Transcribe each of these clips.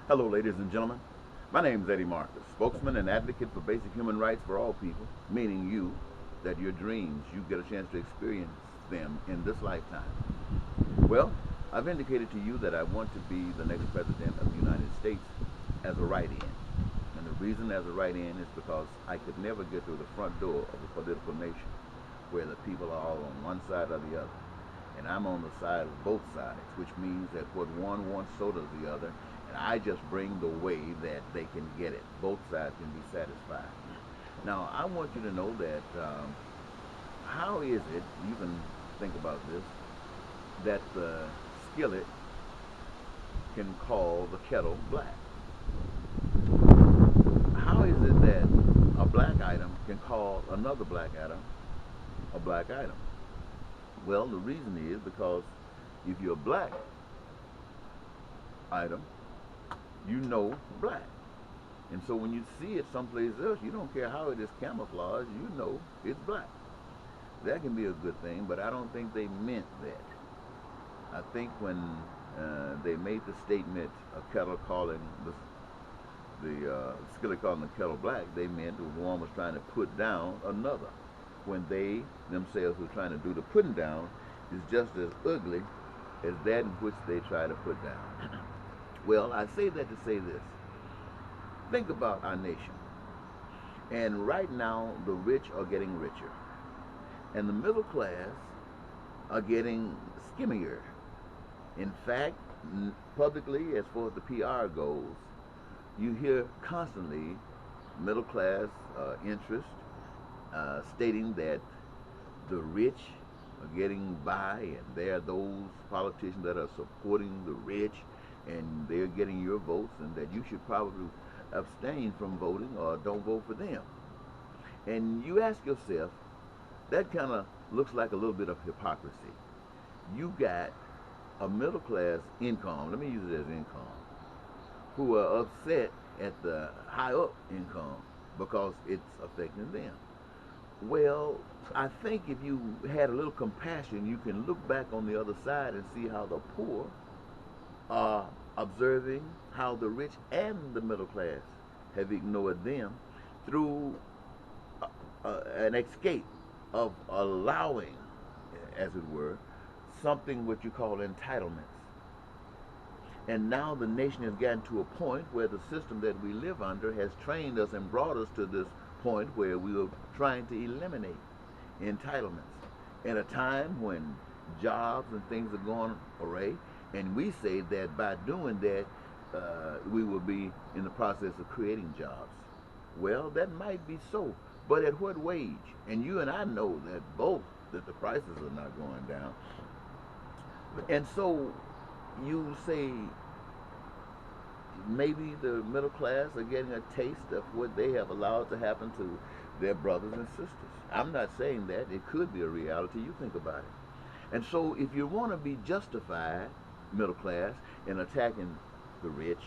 Hello, ladies and gentlemen. My name is Eddie Marcus, spokesman and advocate for basic human rights for all people, meaning you, that your dreams, you get a chance to experience them in this lifetime. Well, I've indicated to you that I want to be the next president of the United States as a write-in. And the reason as a write-in is because I could never get through the front door of a political nation where the people are all on one side or the other. And I'm on the side of both sides, which means that what one wants, so does the other. And I just bring the way that they can get it. Both sides can be satisfied. Now, I want you to know that how is it, you can think about this, that the skillet can call the kettle black? How is it that a black item can call another black item a black item? Well, the reason is because if you're a black item, you know black. And so when you see it someplace else, you don't care how it is camouflaged, you know it's black. That can be a good thing, but I don't think they meant that. I think when they made the statement, a kettle calling the skillet calling the kettle black, they meant one was trying to put down another. When they themselves were trying to do the putting down is just as ugly as that in which they try to put down. Well, I say that to say this. Think about our nation. And right now, the rich are getting richer. And the middle class are getting skimmier. In fact, publicly, as far as the PR goes, you hear constantly middle class interest stating that the rich are getting by, and there are those politicians that are supporting the rich, and they're getting your votes, and that you should probably abstain from voting or don't vote for them. And you ask yourself, that kind of looks like a little bit of hypocrisy. You got a middle class income, let me use it as income, who are upset at the high up income because it's affecting them. Well, I think if you had a little compassion, you can look back on the other side and see how the poor are observing how the rich and the middle class have ignored them through an escape of allowing, as it were, something what you call entitlements. And now the nation has gotten to a point where the system that we live under has trained us and brought us to this point where we are trying to eliminate entitlements in a time when jobs and things are going awry, and we say that by doing that we will be in the process of creating jobs. Well, that might be so, but at what wage? And you and I know that both, that the prices are not going down. And so you say maybe the middle class are getting a taste of what they have allowed to happen to their brothers and sisters. I'm not saying that. It could be a reality. You think about it. And so if you want to be justified, middle class, in attacking the rich,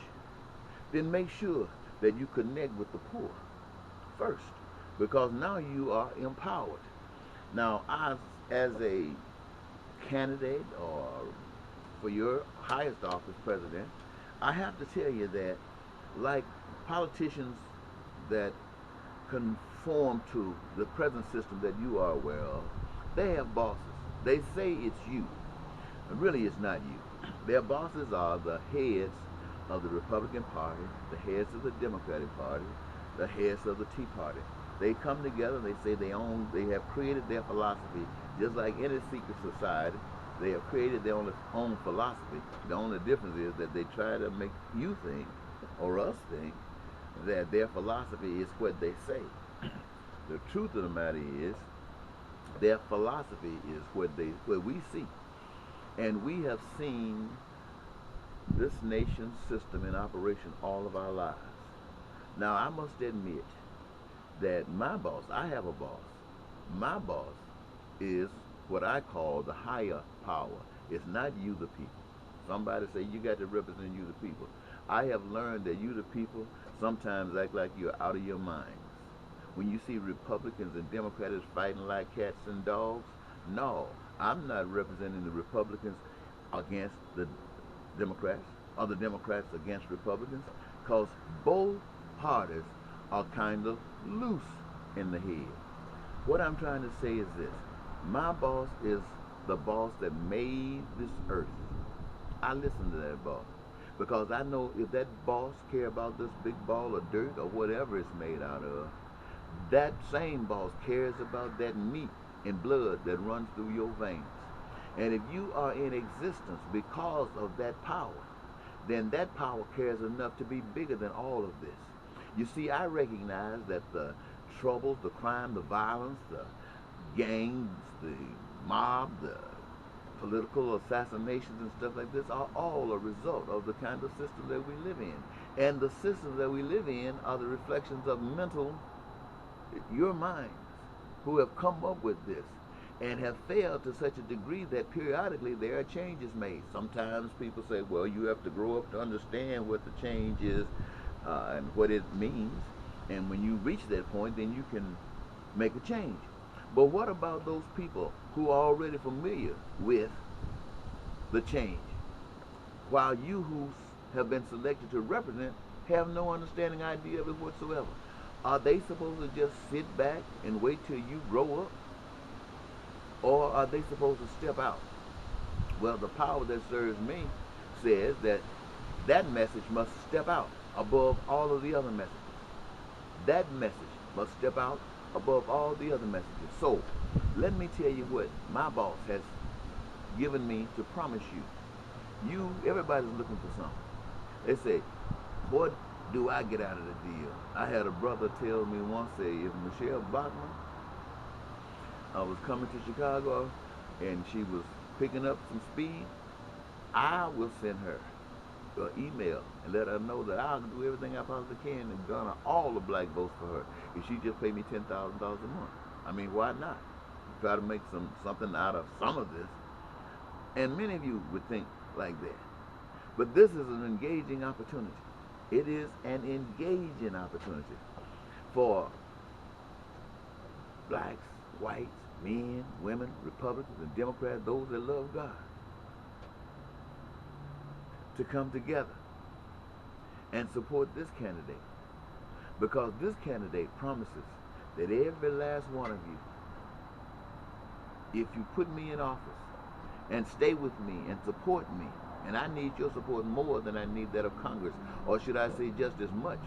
then make sure that you connect with the poor first, because now you are empowered. Now, as a candidate or for your highest office, president, I have to tell you that, like politicians that conform to the present system that you are aware of, they have bosses. They say it's you. Really, it's not you. Their bosses are the heads of the Republican Party, the heads of the Democratic Party, the heads of the Tea Party. They come together and they say they have created their philosophy, just like any secret society. They have created their own philosophy. The only difference is that they try to make you think, or us think, that their philosophy is what they say. The truth of the matter is, their philosophy is what we see. And we have seen this nation's system in operation all of our lives. Now, I must admit that my boss, I have a boss. My boss is what I call the higher power. It's not you, the people. Somebody say you got to represent you, the people. I have learned that you, the people, sometimes act like you're out of your minds. When you see Republicans and Democrats fighting like cats and dogs, no, I'm not representing the Republicans against the Democrats. are the Democrats against Republicans? Because both parties are kind of loose in the head. What I'm trying to say is this. My boss is the boss that made this earth. I listen to that boss because I know if that boss care about this big ball of dirt or whatever it's made out of, that same boss cares about that meat and blood that runs through your veins. And if you are in existence because of that power, then that power cares enough to be bigger than all of this. You see, I recognize that the troubles, the crime, the violence, the gangs, the mob, the political assassinations and stuff like this are all a result of the kind of system that we live in. And the systems that we live in are the reflections of your minds, who have come up with this and have failed to such a degree that periodically there are changes made. Sometimes people say, well, you have to grow up to understand what the change is and what it means. And when you reach that point, then you can make a change. But what about those people who are already familiar with the change, while you who have been selected to represent have no understanding idea of it whatsoever? Are they supposed to just sit back and wait till you grow up? Or are they supposed to step out? Well, the power that serves me says that that message must step out above all of the other messages. That message must step out above all the other messages. So, let me tell you what my boss has given me to promise you. Everybody's looking for something. They say, what do I get out of the deal? I had a brother tell me once, say, if Michelle Bachmann was coming to Chicago and she was picking up some speed, I will send her an email and let her know that I'll do everything I possibly can to garner all the black votes for her if she just pay me $10,000 a month. I mean, why not? Try to make something out of some of this. And many of you would think like that. But this is an engaging opportunity. It is an engaging opportunity for blacks, whites, men, women, Republicans, and Democrats, those that love God, to come together and support this candidate. Because this candidate promises that every last one of you, if you put me in office and stay with me and support me, and I need your support more than I need that of Congress, or should I say just as much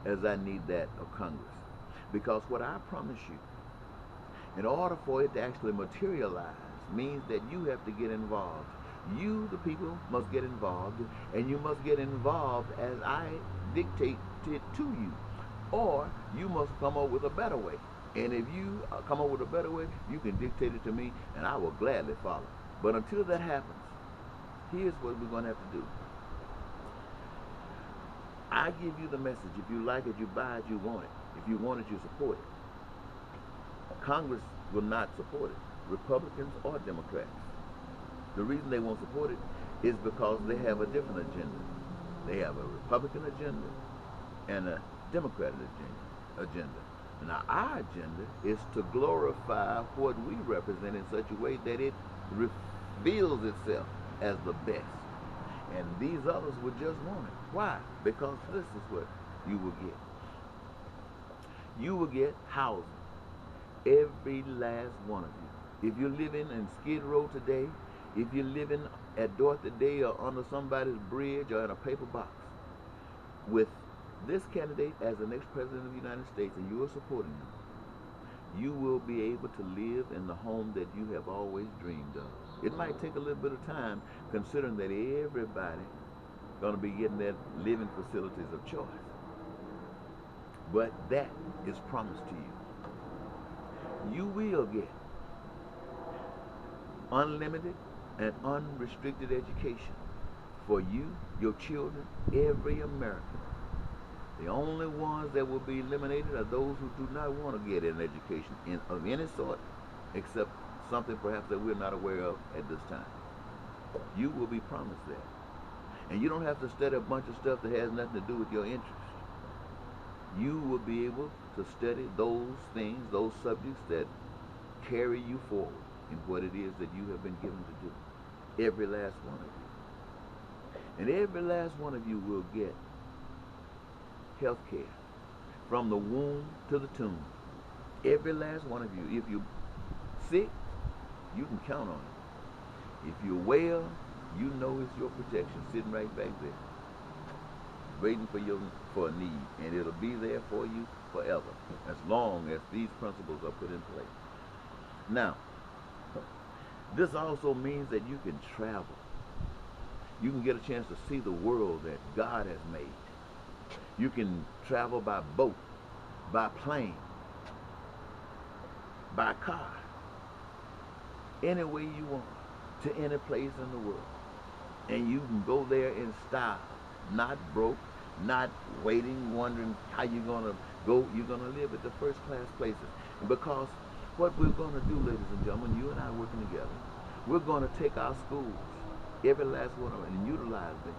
as I need that of Congress. Because what I promise you, in order for it to actually materialize, means that you have to get involved. You, the people, must get involved, and you must get involved as I dictate it to you. Or you must come up with a better way. And if you come up with a better way, you can dictate it to me, and I will gladly follow. But until that happens, here's what we're going to have to do. I give you the message. If you like it, you buy it, you want it. If you want it, you support it. Congress will not support it, Republicans or Democrats. The reason they won't support it is because they have a different agenda. They have a Republican agenda and a Democratic agenda. Now, our agenda is to glorify what we represent in such a way that it reveals itself as the best. And these others would just want it. Why? Because this is what you will get. You will get housing. Every last one of you. If you're living in Skid Row today, if you're living at Dorothy Day or under somebody's bridge or in a paper box, with this candidate as the next president of the United States and you are supporting him, you will be able to live in the home that you have always dreamed of. It might take a little bit of time, considering that everybody going to be getting their living facilities of choice. But that is promised to you. You will get unlimited and unrestricted education for you, your children, every American. The only ones that will be eliminated are those who do not want to get an education of any sort, except something perhaps that we're not aware of at this time. You will be promised that. And you don't have to study a bunch of stuff that has nothing to do with your interest. You will be able to study those things, those subjects that carry you forward in what it is that you have been given to do. Every last one of you. And every last one of you will get health care from the womb to the tomb. Every last one of you. If you're sick, you can count on it. If you're well, you know it's your protection sitting right back there, waiting for a need, and it'll be there for you forever, as long as these principles are put in place. Now, this also means that you can travel. You can get a chance to see the world that God has made. You can travel by boat, by plane, by car, any way you want, to any place in the world. And you can go there in style, not broke, not waiting, wondering how you're going to go. You're going to live at the first class places. Because what we're going to do, ladies and gentlemen, you and I working together, we're going to take our schools, every last one of them, and utilize them.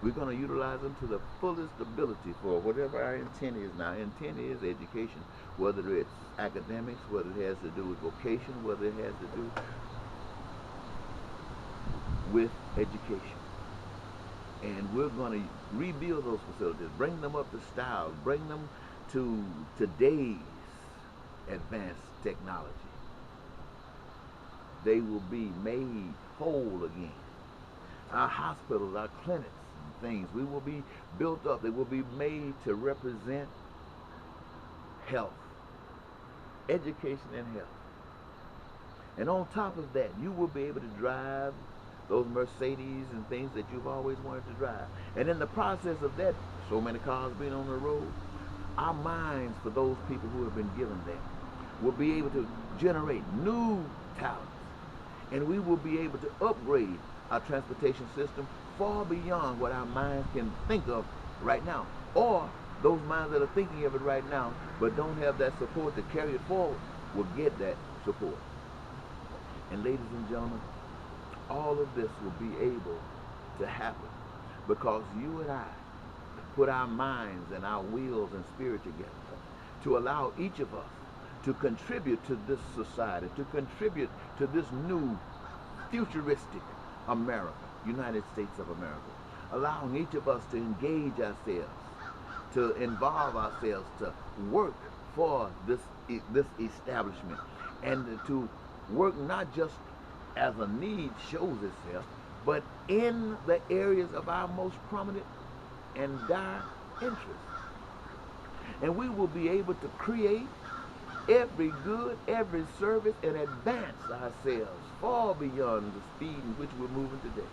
We're going to utilize them to the fullest ability for whatever our intent is. Now, intent is education, whether it's academics, whether it has to do with vocation, whether it has to do with education. And we're going to rebuild those facilities, bring them up to style, bring them to today's advanced technology. They will be made whole again. Our hospitals, our clinics, and things, we will be built up. They will be made to represent health, education, and health. And on top of that, you will be able to drive those Mercedes and things that you've always wanted to drive. And in the process of that, so many cars being on the road, our minds for those people who have been given that will be able to generate new talents. And we will be able to upgrade our transportation system far beyond what our minds can think of right now. Or those minds that are thinking of it right now but don't have that support to carry it forward will get that support. And ladies and gentlemen, all of this will be able to happen because you and I put our minds and our wills and spirit together to allow each of us to contribute to this society, to contribute to this new futuristic America, United States of America, allowing each of us to engage ourselves, to involve ourselves, to work for this establishment, and to work not just as a need shows itself, but in the areas of our most prominent and dire interest. And we will be able to create every good, every service, and advance ourselves far beyond the speed in which we're moving today.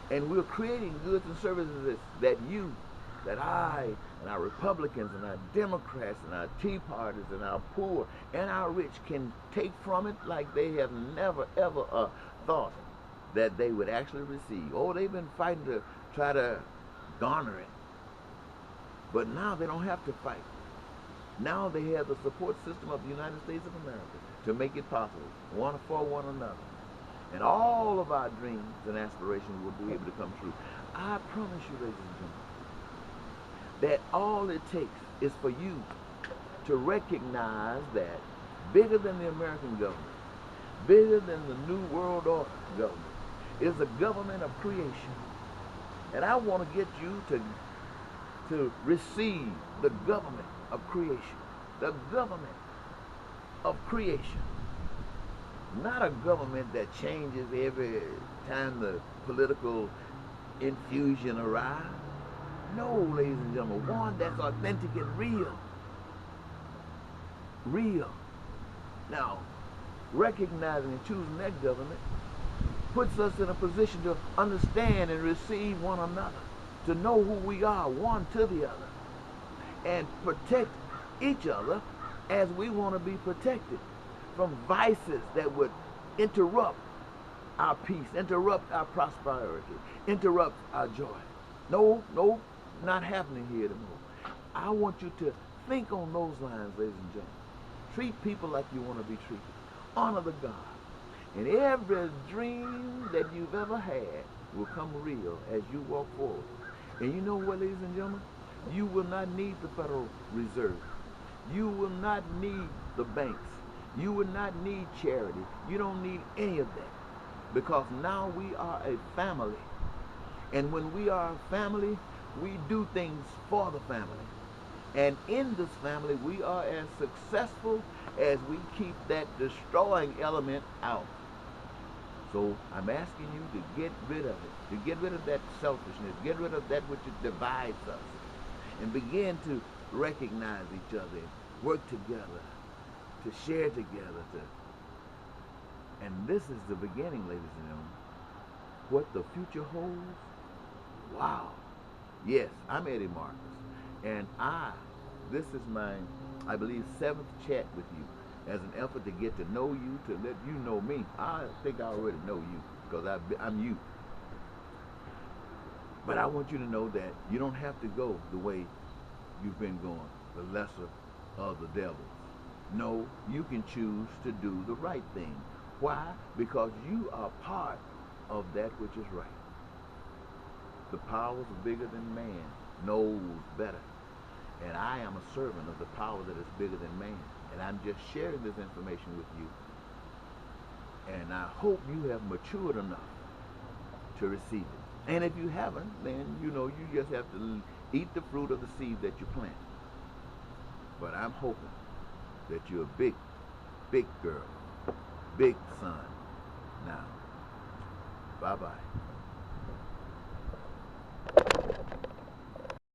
And we're creating goods and services that you, that I, and our Republicans, and our Democrats, and our Tea Parties, and our poor, and our rich can take from it like they have never, ever thought that they would actually receive. Oh, they've been fighting to try to garner it. But now they don't have to fight. Now they have the support system of the United States of America to make it possible, one for one another. And all of our dreams and aspirations will be able to come true. I promise you, ladies and gentlemen, that all it takes is for you to recognize that bigger than the American government, bigger than the New World Order government, is a government of creation. And I want to get you to receive the government of creation. The government of creation. Not a government that changes every time the political infusion arrives. No, ladies and gentlemen, one that's authentic and real. Real. Now, recognizing and choosing that government puts us in a position to understand and receive one another, to know who we are, one to the other, and protect each other as we want to be protected from vices that would interrupt our peace, interrupt our prosperity, interrupt our joy. No, not happening here anymore. I want you to think on those lines, ladies and gentlemen. Treat people like you want to be treated. Honor the God. And every dream that you've ever had will come real as you walk forward. And you know what, ladies and gentlemen? You will not need the Federal Reserve. You will not need the banks. You will not need charity. You don't need any of that. because now we are a family. And when we are a family, we do things for the family. And in this family, we are as successful as we keep that destroying element out. So I'm asking you to get rid of it, to get rid of that selfishness, get rid of that which divides us, and begin to recognize each other, work together, to share together. And this is the beginning, ladies and gentlemen. What the future holds, wow. Yes, I'm Eddie Marcus, and this is my, I believe, 7th chat with you as an effort to get to know you, to let you know me. I think I already know you because I'm you. But I want you to know that you don't have to go the way you've been going, the lesser of the devils. No, you can choose to do the right thing. Why? Because you are part of that which is right. The powers bigger than man knows better. And I am a servant of the power that is bigger than man. And I'm just sharing this information with you. And I hope you have matured enough to receive it. And if you haven't, then you just have to eat the fruit of the seed that you plant. But I'm hoping that you're a big, big girl, big son. Now, bye-bye.